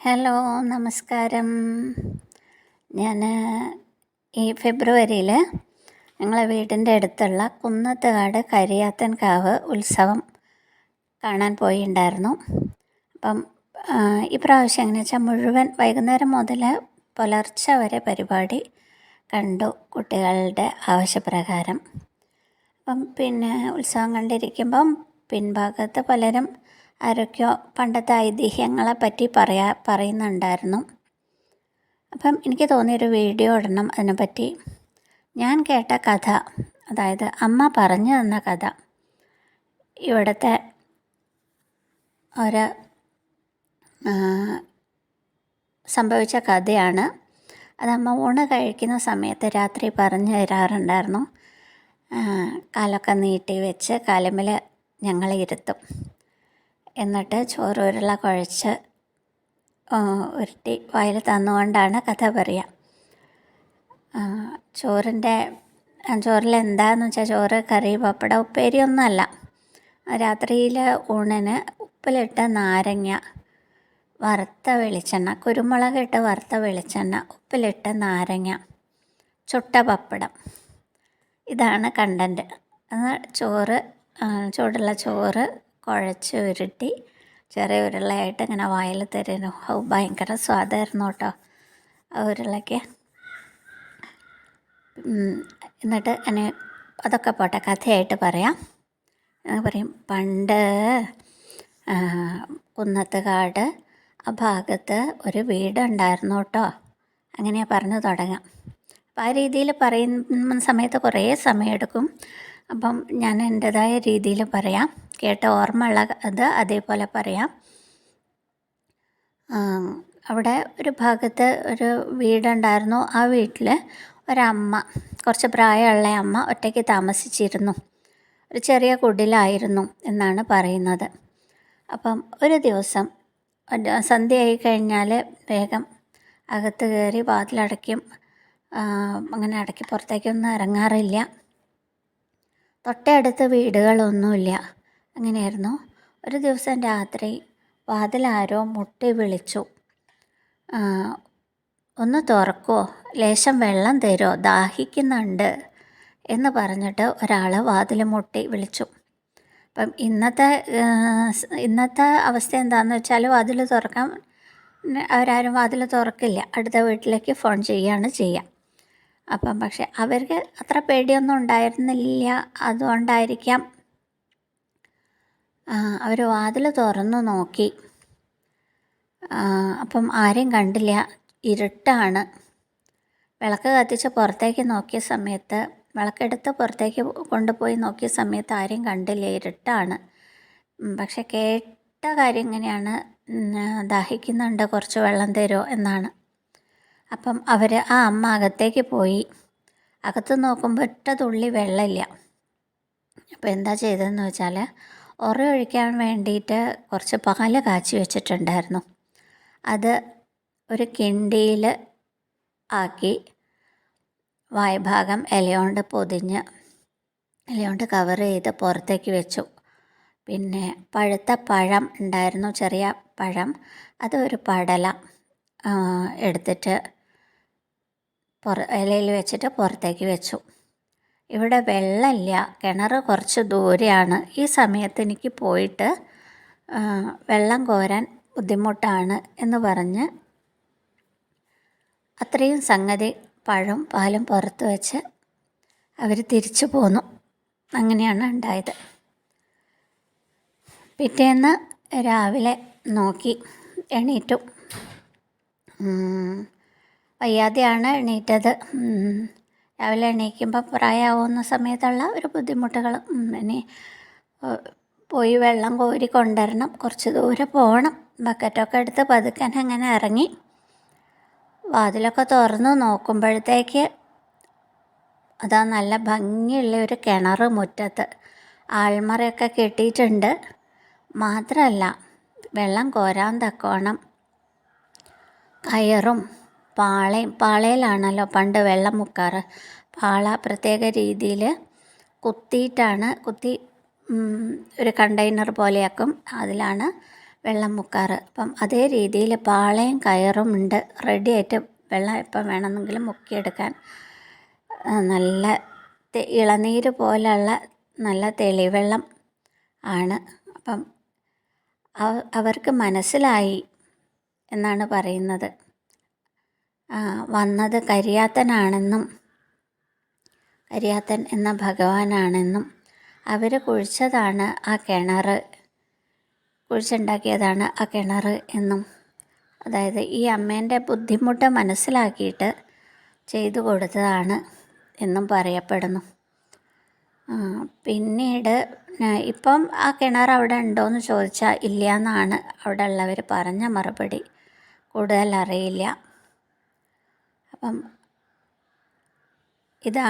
Hello, നമസ്കാരം. ഞാൻ ഈ ഫെബ്രുവരിയിൽ ഞങ്ങളെ വീടിൻ്റെ അടുത്തുള്ള കുന്നത്തുകാട് കരിയാത്തൻകാവ് ഉത്സവം കാണാൻ പോയിട്ടുണ്ടായിരുന്നു. അപ്പം ഈ പ്രാവശ്യം എങ്ങനെയാണെന്ന് വെച്ചാൽ മുഴുവൻ വൈകുന്നേരം മുതൽ പുലർച്ചെ വരെ പരിപാടി കണ്ടു, കുട്ടികളുടെ ആവശ്യപ്രകാരം. അപ്പം പിന്നെ ഉത്സവം കണ്ടിരിക്കുമ്പം പിൻഭാഗത്ത് പലരും ആരൊക്കെയോ പണ്ടത്തെ ഐതിഹ്യങ്ങളെ പറ്റി പറയുന്നുണ്ടായിരുന്നു. അപ്പം എനിക്ക് തോന്നിയൊരു വീഡിയോ ഇടണം അതിനെപ്പറ്റി. ഞാൻ കേട്ട കഥ, അതായത് അമ്മ പറഞ്ഞു തന്ന കഥ, ഇവിടുത്തെ ഒരു സംഭവിച്ച കഥയാണ്. അത് അമ്മ ഊണ് കഴിക്കുന്ന സമയത്ത് രാത്രി പറഞ്ഞു തരാറുണ്ടായിരുന്നു. കാലൊക്കെ നീട്ടി വെച്ച് കാലുമ്മേൽ ഞങ്ങളെ ഇരുത്തും. എന്നിട്ട് ചോറ് ഉരുള കുഴച്ച് ഉരുട്ടി വായിൽ തന്നുകൊണ്ടാണ് കഥ പറയുക. ചോറിൽ എന്താണെന്ന് വെച്ചാൽ ചോറ്, കറി, പപ്പടം, ഉപ്പേരിയൊന്നുമല്ല. രാത്രിയിൽ ഊണിന് ഉപ്പിലിട്ട നാരങ്ങ, വറുത്ത വെളിച്ചെണ്ണ, കുരുമുളകിട്ട് വറുത്ത വെളിച്ചെണ്ണ, ഉപ്പിലിട്ട നാരങ്ങ, ചുട്ട പപ്പടം, ഇതാണ് കണ്ടൻറ്റ്. ചൂടുള്ള ചോറ് കുഴച്ച് ഉരുട്ടി ചെറിയ ഉരുളയായിട്ട് ഇങ്ങനെ വായിൽ തരുന്നു. ഭയങ്കര സ്വാദായിരുന്നു കേട്ടോ ആ ഉരുളയ്ക്ക്. എന്നിട്ട് അതൊക്കെ പോട്ടെ, കഥയായിട്ട് പറയാം. പറയും, പണ്ട് കുന്നത്തുകാട് ആ ഭാഗത്ത് ഒരു വീടുണ്ടായിരുന്നു കേട്ടോ. അങ്ങനെയാണ് പറഞ്ഞു തുടങ്ങാം. അപ്പം ആ രീതിയിൽ പറയുന്ന സമയത്ത് കുറേ സമയമെടുക്കും. അപ്പം ഞാൻ എൻ്റെതായ രീതിയിൽ പറയാം, കേട്ട ഓർമ്മയുള്ള അത് അതേപോലെ പറയാം. അവിടെ ഒരു ഭാഗത്ത് ഒരു വീടുണ്ടായിരുന്നു. ആ വീട്ടിൽ ഒരമ്മ, കുറച്ച് പ്രായമുള്ള അമ്മ ഒറ്റയ്ക്ക് താമസിച്ചിരുന്നു. ഒരു ചെറിയ കുടിലായിരുന്നു എന്നാണ് പറയുന്നത്. അപ്പം ഒരു ദിവസം സന്ധ്യയായി കഴിഞ്ഞാൽ വേഗം അകത്ത് കയറി വാതിലടയ്ക്കും. അങ്ങനെ അടയ്ക്ക് പുറത്തേക്കൊന്നും ഇറങ്ങാറില്ല. തൊട്ടടുത്ത് വീടുകളൊന്നുമില്ല. അങ്ങനെയായിരുന്നു. ഒരു ദിവസം രാത്രി വാതിലാരോ മുട്ടി വിളിച്ചു. ഒന്ന് തുറക്കുമോ, ലേശം വെള്ളം തരുമോ, ദാഹിക്കുന്നുണ്ട് എന്ന് പറഞ്ഞിട്ട് ഒരാൾ വാതിൽ മുട്ടി വിളിച്ചു. അപ്പം ഇന്നത്തെ അവസ്ഥ എന്താണെന്ന് വെച്ചാൽ വാതിൽ തുറക്കാൻ അവരാരും വാതിൽ തുറക്കില്ല, അടുത്ത വീട്ടിലേക്ക് ഫോൺ ചെയ്യുകയാണ് ചെയ്യുക. അപ്പം പക്ഷെ അവർക്ക് അത്ര പേടിയൊന്നും ഉണ്ടായിരുന്നില്ല. അതുകൊണ്ടായിരിക്കാം അവർ വാതിൽ തുറന്നു നോക്കി. അപ്പം ആരെയും കണ്ടില്ല, ഇരുട്ടാണ്. വിളക്ക് കത്തിച്ച് പുറത്തേക്ക് നോക്കിയ സമയത്ത്, വിളക്കെടുത്ത് പുറത്തേക്ക് കൊണ്ടുപോയി നോക്കിയ സമയത്ത് ആരെയും കണ്ടില്ല, ഇരുട്ടാണ്. പക്ഷെ കേട്ട കാര്യം ഇങ്ങനെയാണ്, ദാഹിക്കുന്നുണ്ട്, കുറച്ച് വെള്ളം തരുമോ എന്നാണ്. അപ്പം ആ അമ്മ അകത്തേക്ക് പോയി. അകത്ത് നോക്കുമ്പോൾ ഒറ്റ തുള്ളി വെള്ളമില്ല. അപ്പോൾ എന്താ ചെയ്തതെന്ന് വെച്ചാൽ, ഒഴിക്കാൻ വേണ്ടിയിട്ട് കുറച്ച് പാല് കാച്ചി വെച്ചിട്ടുണ്ടായിരുന്നു. അത് ഒരു കിണ്ടിയിൽ ആക്കി വായ്ഭാഗം ഇലയോണ്ട് പൊതിഞ്ഞ്, ഇലയോണ്ട് കവർ ചെയ്ത് പുറത്തേക്ക് വെച്ചു. പിന്നെ പഴുത്ത പഴം ഉണ്ടായിരുന്നു, ചെറിയ പഴം, അത് ഒരു പടല എടുത്തിട്ട് ഇലയിൽ വെച്ചിട്ട് പുറത്തേക്ക് വെച്ചു. ഇവിടെ വെള്ളമില്ല, കിണർ കുറച്ച് ദൂരെയാണ്. ഈ സമയത്ത് എനിക്ക് പോയിട്ട് വെള്ളം കോരാൻ ബുദ്ധിമുട്ടാണ് എന്ന് പറഞ്ഞ് അത്രയും സംഗതി പഴം പാലും പുറത്ത് വെച്ച് അവർ തിരിച്ചു പോന്നു. അങ്ങനെയാണ് ഉണ്ടായത്. പിറ്റേന്ന് രാവിലെ നോക്കി, എണീറ്റു. വയ്യാതെയാണ് എണീറ്റത്. രാവിലെ എണീക്കുമ്പോൾ പ്രായമാവുന്ന സമയത്തുള്ള ഒരു ബുദ്ധിമുട്ടുകൾ. ഇനി പോയി വെള്ളം കോരി കൊണ്ടുവരണം, കുറച്ച് ദൂരെ പോകണം. ബക്കറ്റൊക്കെ എടുത്ത് പതുക്കാൻ അങ്ങനെ ഇറങ്ങി. വാതിലൊക്കെ തുറന്ന് നോക്കുമ്പോഴത്തേക്ക് അതാ നല്ല ഭംഗിയുള്ള ഒരു കിണർ മുറ്റത്ത്. ആൾമറയൊക്കെ കെട്ടിയിട്ടുണ്ട്. മാത്രമല്ല വെള്ളം കോരാൻ തക്കോണം കയറും പാളയിലാണല്ലോ പണ്ട് വെള്ളം മുക്കാറ്. പാള പ്രത്യേക രീതിയിൽ കുത്തി ഒരു കണ്ടെയ്നർ പോലെയാക്കും. അതിലാണ് വെള്ളം മുക്കാറ്. അപ്പം അതേ രീതിയിൽ പാളയും കയറും ഉണ്ട് റെഡിയായിട്ട് വെള്ളം എപ്പം വേണമെന്നെങ്കിലും മുക്കിയെടുക്കാൻ. നല്ല ഇളനീര് പോലെയുള്ള നല്ല തെളിവെള്ളം ആണ്. അപ്പം അവർക്ക് മനസ്സിലായി എന്നാണ് പറയുന്നത്. വന്നത് കരിയാത്തനാണെന്നും കരിയാത്തൻ എന്ന ഭഗവാനാണെന്നും അവർ കുഴിച്ചതാണ് ആ കിണർ, കുഴിച്ചുണ്ടാക്കിയതാണ് ആ കിണർ എന്നും, അതായത് ഈ അമ്മേൻ്റെ ബുദ്ധിമുട്ട് മനസ്സിലാക്കിയിട്ട് ചെയ്തു കൊടുത്തതാണ് എന്നും പറയപ്പെടുന്നു. പിന്നീട് ഇപ്പം ആ കിണർ അവിടെ ഉണ്ടോയെന്ന് ചോദിച്ചാൽ ഇല്ല എന്നാണ് അവിടെ ഉള്ളവർ പറഞ്ഞ മറുപടി. കൂടുതൽ അറിയില്ല. അപ്പം ഇതാണ്